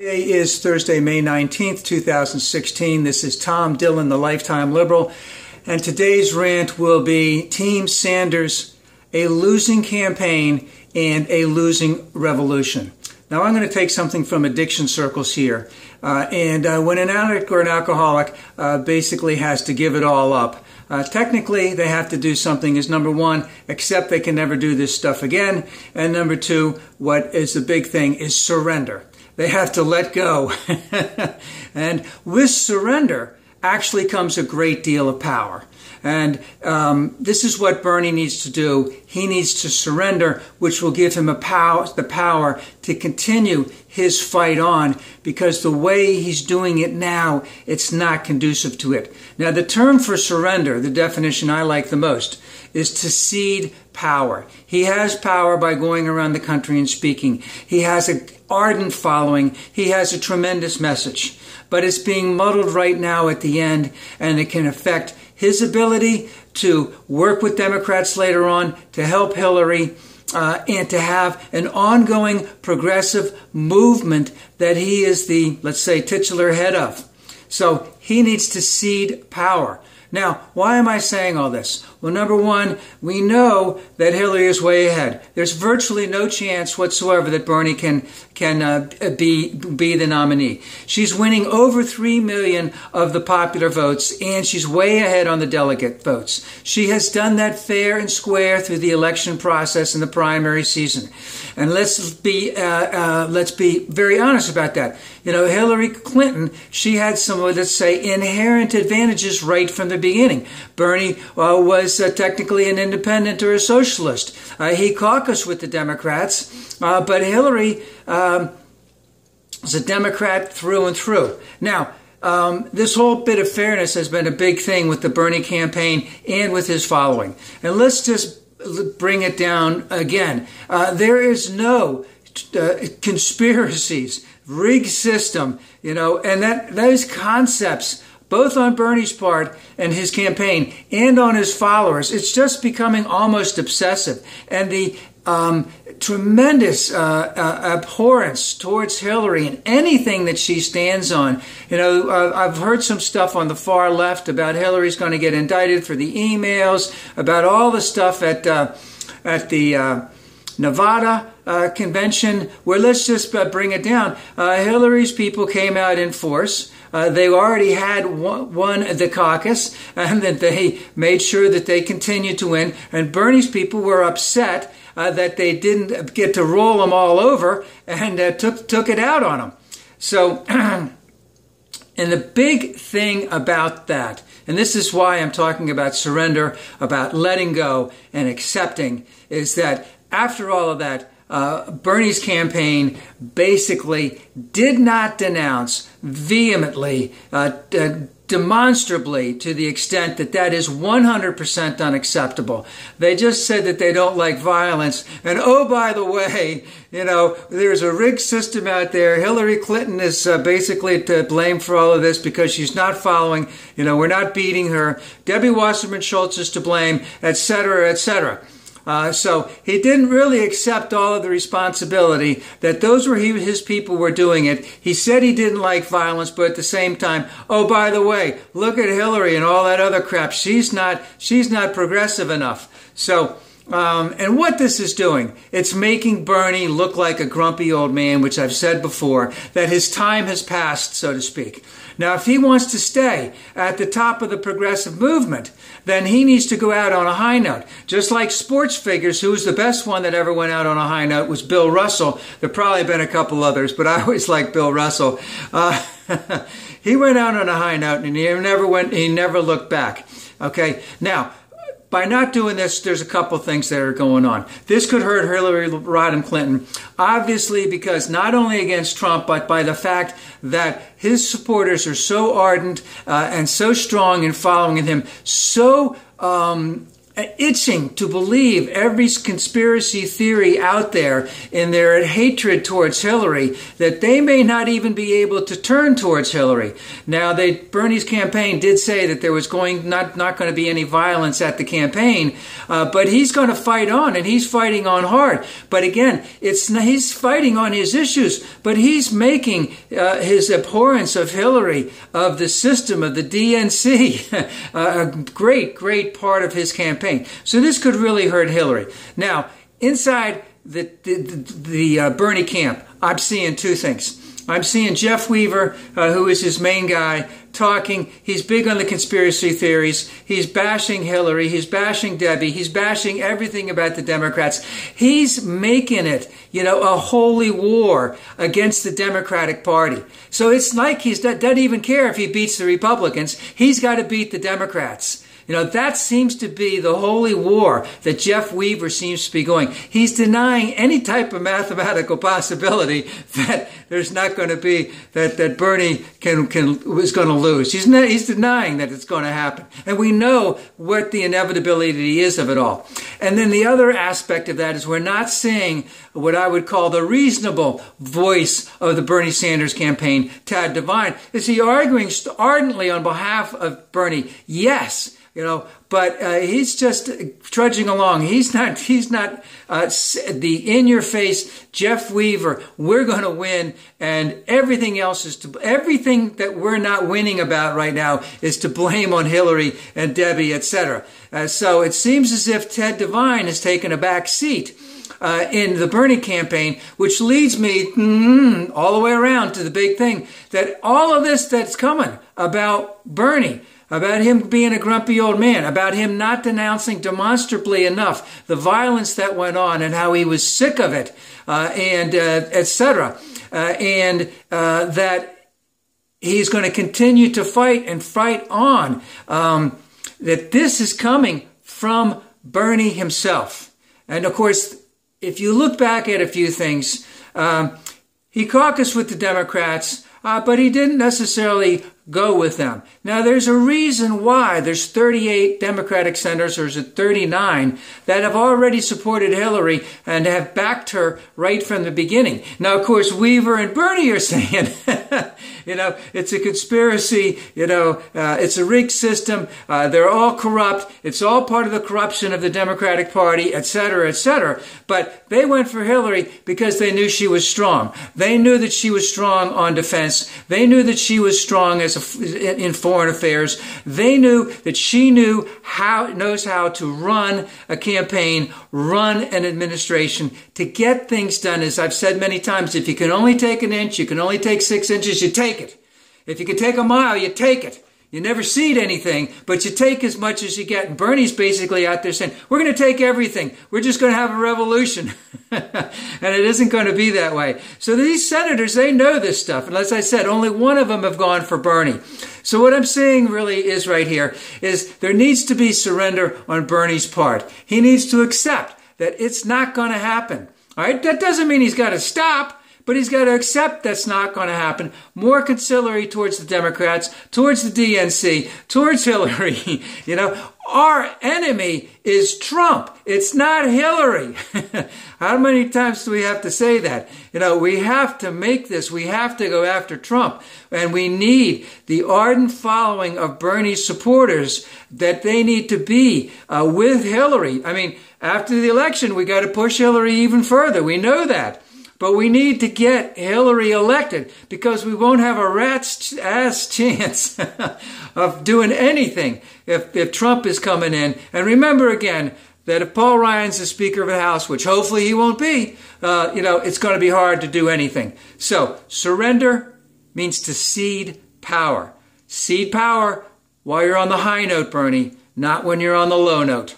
Today is Thursday, May 19th, 2016. This is Tom Dillon, the Lifetime Liberal, and today's rant will be Team Sanders, a losing campaign and a losing revolution. Now, I'm going to take something from addiction circles here, when an addict or an alcoholic basically has to give it all up, technically they have to do something is number one, accept they can never do this stuff again, and number two, what is the big thing, is surrender. They have to let go. And with surrender actually comes a great deal of power. And this is what Bernie needs to do. He needs to surrender, which will give him the power to continue his fight on, because the way he's doing it now, it's not conducive to it. Now, the term for surrender, the definition I like the most, is to cede power. He has power by going around the country and speaking. He has an ardent following. He has a tremendous message. But it's being muddled right now at the end, and it can affect his ability to work with Democrats later on, to help Hillary, and to have an ongoing progressive movement that he is the, let's say, titular head of. So he needs to cede power. Now, why am I saying all this? Well, number one, we know that Hillary is way ahead. There's virtually no chance whatsoever that Bernie can be the nominee. She's winning over 3 million of the popular votes, and she's way ahead on the delegate votes. She has done that fair and square through the election process and the primary season. And let's be very honest about that. You know, Hillary Clinton, she had some, let's say, inherent advantages right from the beginning. Bernie was technically an independent or a socialist. He caucused with the Democrats, but Hillary is a Democrat through and through. Now, this whole bit of fairness has been a big thing with the Bernie campaign and with his following. And let's just bring it down again. There is no conspiracies, rigged system, you know, and those concepts, both on Bernie's part and his campaign and on his followers, it's just becoming almost obsessive. And the tremendous abhorrence towards Hillary and anything that she stands on. You know, I've heard some stuff on the far left about Hillary's going to get indicted for the emails, about all the stuff at the Nevada convention, where let's just bring it down. Hillary's people came out in force. They already had won the caucus, and that they made sure that they continued to win. And Bernie's people were upset that they didn't get to roll them all over, and took it out on them. So, and the big thing about that, and this is why I'm talking about surrender, about letting go and accepting, is that after all of that, Bernie's campaign basically did not denounce vehemently, demonstrably, to the extent that that is 100% unacceptable. They just said that they don't like violence. And oh, by the way, you know, there's a rigged system out there. Hillary Clinton is basically to blame for all of this because she's not following. You know, we're not beating her. Debbie Wasserman Schultz is to blame, etc., etc. So he didn't really accept all of the responsibility that those were his people were doing it. He said he didn't like violence, but at the same time, oh, by the way, look at Hillary and all that other crap. She's not progressive enough. So, and what this is doing, it's making Bernie look like a grumpy old man, which I've said before, that his time has passed, so to speak. Now, if he wants to stay at the top of the progressive movement, then he needs to go out on a high note. Just like sports figures, who was the best one that ever went out on a high note was Bill Russell. There probably been a couple others, but I always liked Bill Russell. He went out on a high note, and he never looked back. Okay, now, by not doing this, there's a couple things that are going on. This could hurt Hillary Rodham Clinton, obviously, because not only against Trump, but by the fact that his supporters are so ardent and so strong in following him, so itching to believe every conspiracy theory out there in their hatred towards Hillary, that they may not even be able to turn towards Hillary. Now, Bernie's campaign did say that there was not going to be any violence at the campaign, but he's going to fight on, and he's fighting on hard. But again, he's fighting on his issues, but he's making his abhorrence of Hillary, of the system, of the DNC, a great, great part of his campaign. So this could really hurt Hillary. Now, inside the Bernie camp, I'm seeing two things. I'm seeing Jeff Weaver, who is his main guy, talking. He's big on the conspiracy theories. He's bashing Hillary. He's bashing Debbie. He's bashing everything about the Democrats. He's making it, a holy war against the Democratic Party. So it's like he doesn't even care if he beats the Republicans. He's got to beat the Democrats. That seems to be the holy war that Jeff Weaver seems to be going. He's denying any type of mathematical possibility that there's not going to be, that Bernie is going to lose. He's denying that it's going to happen. And we know what the inevitability is of it all. And then the other aspect of that is we're not seeing what I would call the reasonable voice of the Bernie Sanders campaign, Tad Devine. Is he arguing ardently on behalf of Bernie? Yes. But he's just trudging along. He's not the in-your-face Jeff Weaver. We're going to win, and everything else everything that we're not winning about right now is to blame on Hillary and Debbie, etc. So it seems as if Ted Devine has taken a back seat in the Bernie campaign, which leads me all the way around to the big thing, that all of this that's coming about Bernie, about him being a grumpy old man, about him not denouncing demonstrably enough the violence that went on and how he was sick of it, and etc., and that he's going to continue to fight and fight on, that this is coming from Bernie himself. And of course, if you look back at a few things, he caucused with the Democrats, but he didn't necessarily go with them. Now, there's a reason why there's 38 Democratic senators, or is it 39, that have already supported Hillary and have backed her right from the beginning. Now, of course, Weaver and Bernie are saying, it's a conspiracy, it's a rigged system, they're all corrupt, it's all part of the corruption of the Democratic Party, etc., etc. But they went for Hillary because they knew she was strong. They knew that she was strong on defense. They knew that she was strong in foreign affairs. They knew that she knows how to run a campaign, run an administration, to get things done. As I've said many times, if you can only take an inch, you can only take 6 inches, you take it. If you can take a mile, you take it. You never seed anything, but you take as much as you get. And Bernie's basically out there saying, we're going to take everything. We're just going to have a revolution. And it isn't going to be that way. So these senators, they know this stuff. And as I said, only one of them have gone for Bernie. So what I'm saying really is right here is there needs to be surrender on Bernie's part. He needs to accept that it's not going to happen. All right? That doesn't mean he's got to stop. But he's got to accept that's not going to happen. More conciliatory towards the Democrats, towards the DNC, towards Hillary. Our enemy is Trump. It's not Hillary. How many times do we have to say that? We have to make this. We have to go after Trump. And we need the ardent following of Bernie's supporters, that they need to be with Hillary. I mean, after the election, we got to push Hillary even further. We know that. But we need to get Hillary elected, because we won't have a rat's ass chance of doing anything if Trump is coming in. And remember again that if Paul Ryan's the Speaker of the House, which hopefully he won't be, it's going to be hard to do anything. So surrender means to cede power. Cede power while you're on the high note, Bernie, not when you're on the low note.